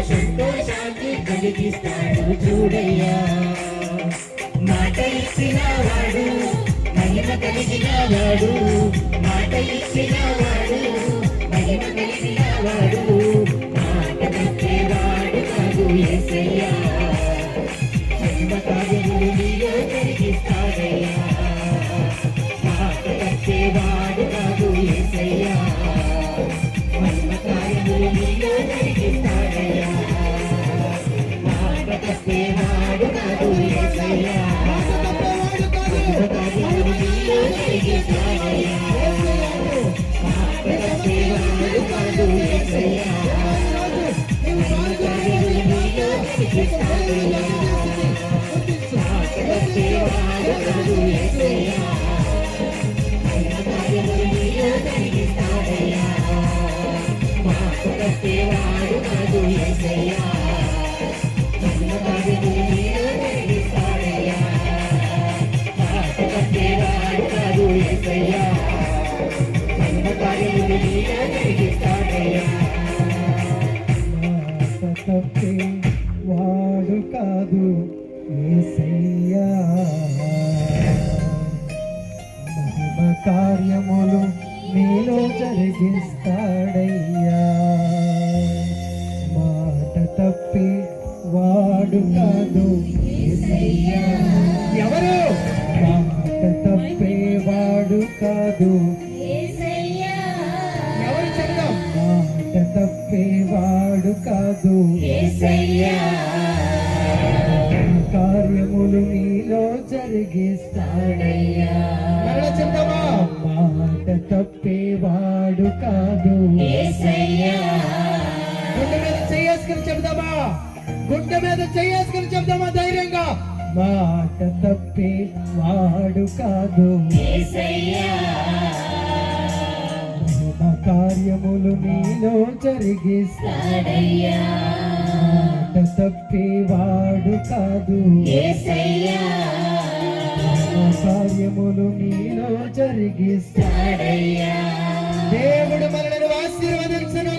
సంతోషాన్ని కలిగిస్తాడు చూడయ్యా. మాట ఇచ్చిన వాడు మహిమ కలిగిన వాడు, మాట ఇచ్చిన వాడు మహిమ కలిగిన వాడు, మాట తప్పేవాడు కాదు యేసయ్యా. మహిమ కార్యములు నీలో కలిగిస్తాడయ్యా. మాట తప్పేవాడు కాదు యేసయ్యా. మహిమ కార్యములు నీలో కలిగిస్తాడయ్యా. మాట తప్పేవాడు కాదు యేసయ్యా. మహిమ కార్యములు నీలో కలిగిస్తాడయ్యా. మాట తప్పేవాడు కాదు యేసయ్యా. మహిమ కార్యములు నీలో కలిగిస్తాడయ్యా. మాట తప్పేవాడు కాదు యేసయ్యా. మహిమ కార్యములు నీలో కలిగిస్తాడయ్యా. మాట తప్పేవాడు కాదు యేసయ్యా. మహిమ కార్యములు నీలో కలిగిస్తాడయ్యా. మాట తప్పేవాడు కాదు యేసయ్యా. మహిమ కార్యములు నీలో కలిగిస్తాడయ్యా. మాట తప్పేవాడు కాదు యేసయ్యా. మహిమ కార్యములు నీలో జరిగిస్తాడయ్యా. మాట తప్పి వాడు కాదు యేసయ్యా. ఎవరు? మాట తప్పేవాడు కాదు యేసయ్యా. ఎవరు చెప్తాం? మాట తప్పేవాడు కాదు యేసయ్యా. కార్యములు నీలో జరిగిస్తాడయ్యా. చెప్తామా? మాట తప్పేవాడు కాదు యేసయ్యా. గుండె మీద చేసుకుని చెప్తామా? గుండె మీద చేసుకుని చెప్తామా ధైర్యంగా? మాట తప్పేవాడు కాదు యేసయ్యా. కార్యములు నీలో జరిగిస్తాడయ్యా. మాట తప్పేవాడు కాదు యేసయ్యా. కార్యములు నీలో జరిగిస్తాడయ్యా. దేవుడు మనల్ని ఆశీర్వదించును.